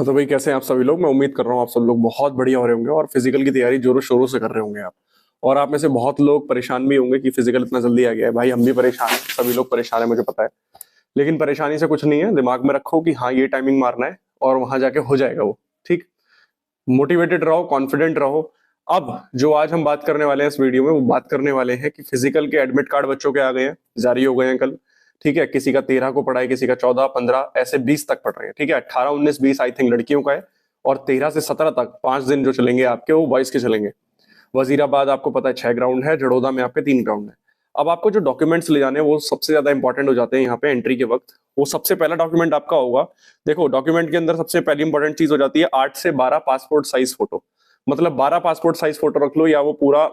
हाँ तो भाई कैसे हैं आप सभी लोग। मैं उम्मीद कर रहा हूँ आप सब लोग बहुत बढ़िया हो रहे होंगे और फिजिकल की तैयारी जोरों शोरों से कर रहे होंगे आप। और आप में से बहुत लोग परेशान भी होंगे कि फिजिकल इतना जल्दी आ गया है। भाई हम भी परेशान हैं, सभी लोग परेशान है, मुझे पता है। लेकिन परेशानी से कुछ नहीं है, दिमाग में रखो कि हाँ ये टाइमिंग मारना है और वहां जाके हो जाएगा वो। ठीक। मोटिवेटेड रहो, कॉन्फिडेंट रहो। अब जो आज हम बात करने वाले हैं इस वीडियो में, वो बात करने वाले हैं कि फिजिकल के एडमिट कार्ड बच्चों के आ गए हैं, जारी हो गए हैं कल। ठीक है, किसी का 13 को पड़ा है, किसी का 14, 15 ऐसे 20 तक पड़ रहे हैं। ठीक है, 18, 19, 20 आई थिंक लड़कियों का है। और 13 से 17 तक 5 दिन जो चलेंगे आपके, वो बॉयज के चलेंगे। वजीराबाद आपको पता है 6 ग्राउंड है, जड़ोदा में आपके 3 ग्राउंड है। अब आपको जो डॉक्यूमेंट्स ले जाने हैं वो सबसे ज्यादा इंपॉर्टेंट हो जाते हैं यहाँ पे एंट्री के वक्त। वो सबसे पहला डॉक्यूमेंट आपका होगा, देखो डॉक्यूमेंट के अंदर सबसे पहली इंपॉर्टेंट चीज हो जाती है 8 से 12 पासपोर्ट साइज फोटो। मतलब 12 पासपोर्ट साइज फोटो रख लो, या वो पूरा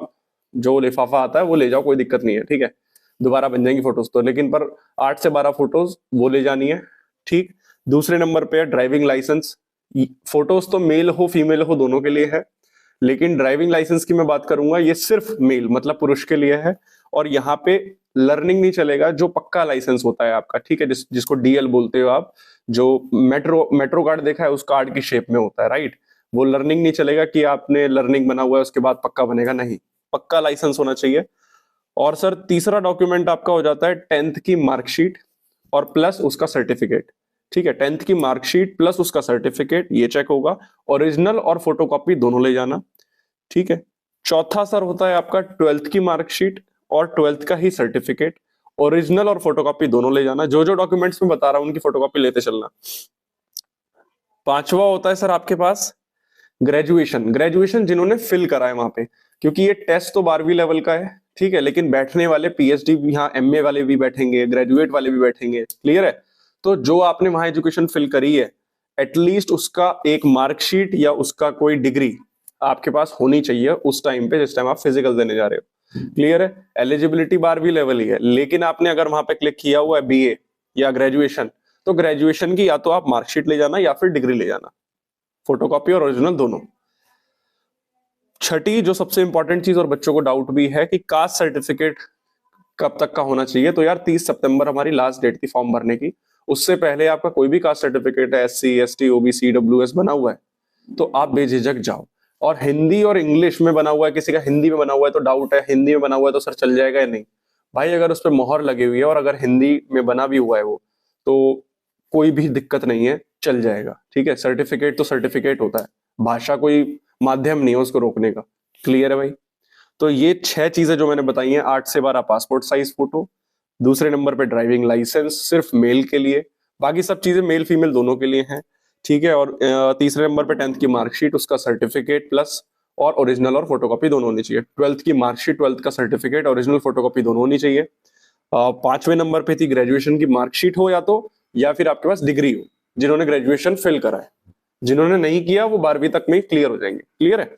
जो लिफाफा आता है वो ले जाओ, कोई दिक्कत नहीं है। ठीक है, दोबारा बन जाएंगी फोटोज तो, लेकिन पर 8 से 12 फोटोज वो ले जानी है। ठीक। दूसरे नंबर पे है ड्राइविंग लाइसेंस। फोटोज तो मेल हो फीमेल हो दोनों के लिए है, लेकिन ड्राइविंग लाइसेंस की मैं बात करूंगा, ये सिर्फ मेल मतलब पुरुष के लिए है। और यहाँ पे लर्निंग नहीं चलेगा, जो पक्का लाइसेंस होता है आपका। ठीक है, जिसको डीएल बोलते हो आप, जो मेट्रो मेट्रो कार्ड देखा है उस कार्ड की शेप में होता है, राइट। वो लर्निंग नहीं चलेगा कि आपने लर्निंग बना हुआ है उसके बाद पक्का बनेगा, नहीं, पक्का लाइसेंस होना चाहिए। और सर तीसरा डॉक्यूमेंट आपका हो जाता है 10th की मार्कशीट और प्लस उसका सर्टिफिकेट। ठीक है, 10th की मार्कशीट प्लस उसका सर्टिफिकेट, ये चेक होगा। ओरिजिनल और फोटोकॉपी दोनों ले जाना। ठीक है। चौथा सर होता है आपका 12th की मार्कशीट और 12th का ही सर्टिफिकेट। ओरिजिनल और फोटोकॉपी दोनों ले जाना, जो जो डॉक्यूमेंट्स में बता रहा हूं उनकी फोटोकॉपी लेते चलना। पांचवा होता है सर आपके पास ग्रेजुएशन। ग्रेजुएशन जिन्होंने फिल करा है वहां पे, क्योंकि ये टेस्ट तो 12वीं लेवल का है। ठीक है, लेकिन बैठने वाले पीएचडी भी, यहाँ एमए वाले भी बैठेंगे, ग्रेजुएट वाले भी बैठेंगे। क्लियर है। तो जो आपने वहां एजुकेशन फिल करी है, एटलीस्ट उसका एक मार्कशीट या उसका कोई डिग्री आपके पास होनी चाहिए उस टाइम पे जिस टाइम आप फिजिकल देने जा रहे हो। क्लियर है। एलिजिबिलिटी 12वीं लेवल ही है, लेकिन आपने अगर वहां पे क्लिक किया हुआ है बीए या ग्रेजुएशन, तो ग्रेजुएशन की या तो आप मार्कशीट ले जाना या फिर डिग्री ले जाना, फोटोकॉपी और ओरिजिनल दोनों। छठी जो सबसे इंपॉर्टेंट चीज और बच्चों को डाउट भी है कि कास्ट सर्टिफिकेट कब तक का होना चाहिए, तो यार 30 सितंबर हमारी लास्ट डेट थी फॉर्म भरने की। उससे पहले आपका कोई भी कास्ट सर्टिफिकेट है, एससी, एसटी, ओबीसी, डब्ल्यूएस बना हुआ है, तो आप बेझिझक जाओ। और हिंदी और इंग्लिश में बना हुआ है, किसी का हिंदी में बना हुआ है तो डाउट है, हिंदी में बना हुआ है तो सर चल जाएगा या नहीं। भाई अगर उस पर मोहर लगी हुई है और अगर हिंदी में बना भी हुआ है वो, तो कोई भी दिक्कत नहीं है, चल जाएगा। ठीक है, सर्टिफिकेट तो सर्टिफिकेट होता है, भाषा कोई माध्यम नहीं है उसको रोकने का। क्लियर है भाई। तो ये 6 चीजें जो मैंने बताई हैं, 8 से 12 पासपोर्ट साइज फोटो, दूसरे नंबर पे ड्राइविंग लाइसेंस सिर्फ मेल के लिए, बाकी सब चीजें मेल फीमेल दोनों के लिए हैं। ठीक है। और तीसरे नंबर पे 10th की मार्कशीट, उसका सर्टिफिकेट प्लस और ओरिजिनल और फोटोकॉपी दोनों होनी चाहिए। 12th की मार्कशीट, 12th का सर्टिफिकेट, ओरिजिनल फोटोकॉपी दोनों होनी चाहिए। पांचवें नंबर पे थी ग्रेजुएशन की मार्कशीट हो या तो, या फिर आपके पास डिग्री हो, जिन्होंने ग्रेजुएशन फिल करा है। जिन्होंने नहीं किया वो 12वीं तक में क्लियर हो जाएंगे। क्लियर है।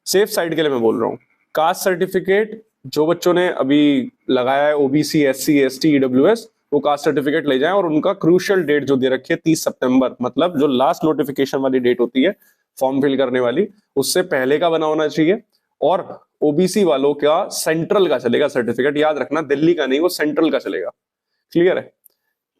सेफ साइड के लिए मैं बोल रहा हूँ, कास्ट सर्टिफिकेट जो बच्चों ने अभी लगाया है, ओबीसी, एससी, एसटी, ईडब्ल्यूएस, वो कास्ट सर्टिफिकेट ले जाएं। और उनका क्रूशियल डेट जो दे रखी है 30 सितंबर, मतलब जो लास्ट नोटिफिकेशन वाली डेट होती है फॉर्म फिल करने वाली, उससे पहले का बना होना चाहिए। और ओबीसी वालों का सेंट्रल का चलेगा सर्टिफिकेट, याद रखना दिल्ली का नहीं, वो सेंट्रल का चलेगा। क्लियर है।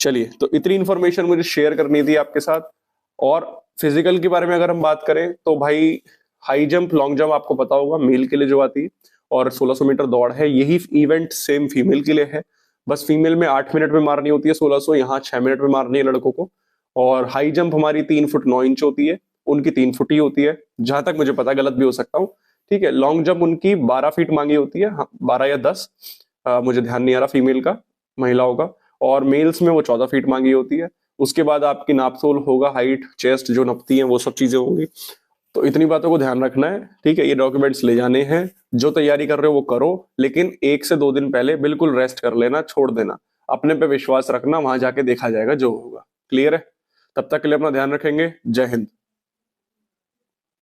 चलिए, तो इतनी इंफॉर्मेशन मुझे शेयर करनी थी आपके साथ। और फिजिकल के बारे में अगर हम बात करें तो भाई हाई जंप, लॉन्ग जंप आपको पता होगा मेल के लिए जो आती है, और 1600 मीटर दौड़ है। यही इवेंट सेम फीमेल के लिए है, बस फीमेल में 8 मिनट में मारनी होती है 1600, यहाँ 6 मिनट में मारनी है लड़कों को। और हाई जंप हमारी 3 फुट 9 इंच होती है, उनकी 3 फुट ही होती है, जहां तक मुझे पता, गलत भी हो सकता हूँ। ठीक है। लॉन्ग जंप उनकी 12 फीट मांगी होती है, 12 या 10, मुझे ध्यान नहीं आ रहा फीमेल का, महिलाओं का। और मेल्स में वो 14 फीट मांगी होती है। उसके बाद आपकी नापतोल होगा, हाइट, चेस्ट जो नपती है वो सब चीजें होंगी। तो इतनी बातों को ध्यान रखना है। ठीक है, ये डॉक्यूमेंट्स ले जाने हैं। जो तैयारी कर रहे हो वो करो, लेकिन 1 से 2 दिन पहले बिल्कुल रेस्ट कर लेना, छोड़ देना, अपने पे विश्वास रखना, वहां जाके देखा जाएगा जो होगा। क्लियर है। तब तक के लिए अपना ध्यान रखेंगे। जय हिंद।